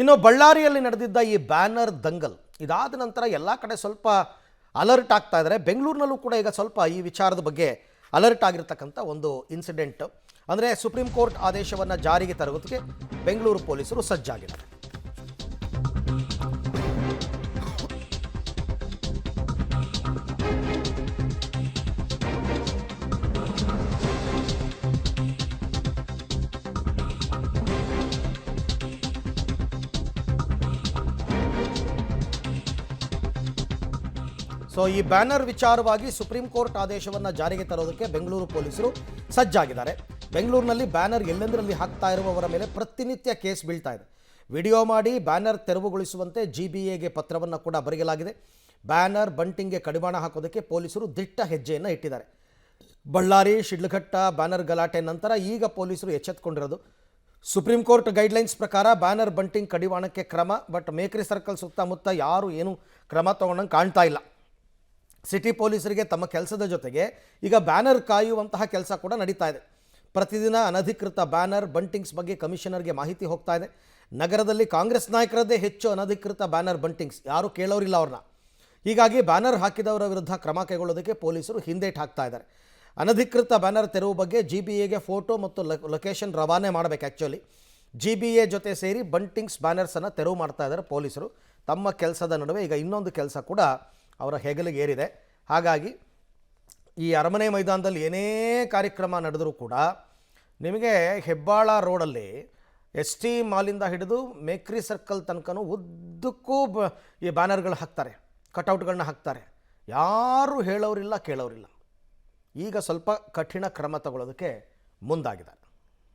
ಇನ್ನು ಬಳ್ಳಾರಿಯಲ್ಲಿ ನಡೆದಿದ್ದ ಈ ಬ್ಯಾನರ್ ದಂಗಲ್ ಇದಾದ ನಂತರ ಎಲ್ಲ ಕಡೆ ಸ್ವಲ್ಪ ಅಲರ್ಟ್ ಆಗ್ತಾ ಇದ್ದಾರೆ. ಬೆಂಗಳೂರಿನಲ್ಲೂ ಕೂಡ ಈಗ ಸ್ವಲ್ಪ ಈ ವಿಚಾರದ ಬಗ್ಗೆ ಅಲರ್ಟ್ ಆಗಿರ್ತಕ್ಕಂಥ ಒಂದು ಇನ್ಸಿಡೆಂಟ್ ಅಂದರೆ ಸುಪ್ರೀಂ ಕೋರ್ಟ್ ಆದೇಶವನ್ನು ಜಾರಿಗೆ ತರುವುದಕ್ಕೆ ಬೆಂಗಳೂರು ಪೊಲೀಸರು ಸಜ್ಜಾಗಿದ್ದಾರೆ. ಸೊ ಈ ಬ್ಯಾನರ್ ವಿಚಾರವಾಗಿ ಸುಪ್ರೀಂ ಕೋರ್ಟ್ ಆದೇಶವನ್ನು ಜಾರಿಗೆ ತರೋದಕ್ಕೆ ಬೆಂಗಳೂರು ಪೊಲೀಸರು ಸಜ್ಜಾಗಿದ್ದಾರೆ. ಬೆಂಗಳೂರಿನಲ್ಲಿ ಬ್ಯಾನರ್ ಎಲ್ಲೆಂದರಲ್ಲಿ ಹಾಕ್ತಾ ಇರುವವರ ಮೇಲೆ ಪ್ರತಿನಿತ್ಯ ಕೇಸ್ ಬೀಳ್ತಾ ಇದೆ. ವಿಡಿಯೋ ಮಾಡಿ ಬ್ಯಾನರ್ ತೆರವುಗೊಳಿಸುವಂತೆ GBAಗೆ ಪತ್ರವನ್ನು ಕೂಡ ಬರೆಯಲಾಗಿದೆ. ಬ್ಯಾನರ್ ಬಂಟಿಂಗ್ಗೆ ಕಡಿವಾಣ ಹಾಕೋದಕ್ಕೆ ಪೊಲೀಸರು ದಿಟ್ಟ ಹೆಜ್ಜೆಯನ್ನು ಇಟ್ಟಿದ್ದಾರೆ. ಬಳ್ಳಾರಿ ಶಿಡ್ಲಘಟ್ಟ ಬ್ಯಾನರ್ ಗಲಾಟೆ ನಂತರ ಈಗ ಪೊಲೀಸರು ಎಚ್ಚೆತ್ತುಕೊಂಡಿರೋದು. ಸುಪ್ರೀಂ ಕೋರ್ಟ್ ಗೈಡ್ಲೈನ್ಸ್ ಪ್ರಕಾರ ಬ್ಯಾನರ್ ಬಂಟಿಂಗ್ ಕಡಿವಾಣಕ್ಕೆ ಕ್ರಮ, ಬಟ್ ಮೇಕ್ರಿ ಸರ್ಕಲ್ ಸುತ್ತಮುತ್ತ ಯಾರು ಏನು ಕ್ರಮ ತಗೊಂಡಂಗೆ ಕಾಣ್ತಾ ಇಲ್ಲ. ಸಿಟಿ ಪೊಲೀಸರಿಗೆ ತಮ್ಮ ಕೆಲಸದ ಜೊತೆಗೆ ಈಗ ಬ್ಯಾನರ್ ಕಾಯುವಂತಹ ಕೆಲಸ ಕೂಡ ನಡೀತಾ ಇದೆ. ಪ್ರತಿದಿನ ಅನಧಿಕೃತ ಬ್ಯಾನರ್ ಬಂಟಿಂಗ್ಸ್ ಬಗ್ಗೆ ಕಮಿಷನರ್ಗೆ ಮಾಹಿತಿ ಹೋಗ್ತಾ ಇದೆ. ನಗರದಲ್ಲಿ ಕಾಂಗ್ರೆಸ್ ನಾಯಕರದ್ದೇ ಹೆಚ್ಚು ಅನಧಿಕೃತ ಬ್ಯಾನರ್ ಬಂಟಿಂಗ್ಸ್, ಯಾರೂ ಕೇಳೋರಿಲ್ಲ ಅವ್ರನ್ನ. ಹೀಗಾಗಿ ಬ್ಯಾನರ್ ಹಾಕಿದವರ ವಿರುದ್ಧ ಕ್ರಮ ಕೈಗೊಳ್ಳೋದಕ್ಕೆ ಪೊಲೀಸರು ಹಿಂದೇಟು ಹಾಕ್ತಾ ಇದ್ದಾರೆ. ಅನಧಿಕೃತ ಬ್ಯಾನರ್ ತೆರವು ಬಗ್ಗೆ GBAಗೆ ಫೋಟೋ ಮತ್ತು ಲೊಕೇಶನ್ ರವಾನೆ ಮಾಡಬೇಕು. ಆ್ಯಕ್ಚುಲಿ GBA ಜೊತೆ ಸೇರಿ ಬಂಟಿಂಗ್ಸ್ ಬ್ಯಾನರ್ಸನ್ನು ತೆರವು ಮಾಡ್ತಾ ಇದ್ದಾರೆ ಪೊಲೀಸರು. ತಮ್ಮ ಕೆಲಸದ ನಡುವೆ ಈಗ ಇನ್ನೊಂದು ಕೆಲಸ ಕೂಡ ಅವರ ಹೆಗಲಿಗೆ ಏರಿದೆ. ಹಾಗಾಗಿ ಈ ಅರಮನೆ ಮೈದಾನದಲ್ಲಿ ಏನೇ ಕಾರ್ಯಕ್ರಮ ನಡೆದರೂ ಕೂಡ ನಿಮಗೆ ಹೆಬ್ಬಾಳ ರೋಡಲ್ಲಿ ST ಮಾಲಿಂದ ಹಿಡಿದು ಮೇಕ್ರಿ ಸರ್ಕಲ್ ತನಕನೂ ಉದ್ದಕ್ಕೂ ಈ ಬ್ಯಾನರ್ಗಳು ಹಾಕ್ತಾರೆ, ಕಟೌಟ್ಗಳನ್ನ ಹಾಕ್ತಾರೆ. ಯಾರೂ ಹೇಳೋರಿಲ್ಲ ಕೇಳೋರಿಲ್ಲ. ಈಗ ಸ್ವಲ್ಪ ಕಠಿಣ ಕ್ರಮ ತಗೊಳ್ಳೋದಕ್ಕೆ ಮುಂದಾಗಿದೆ.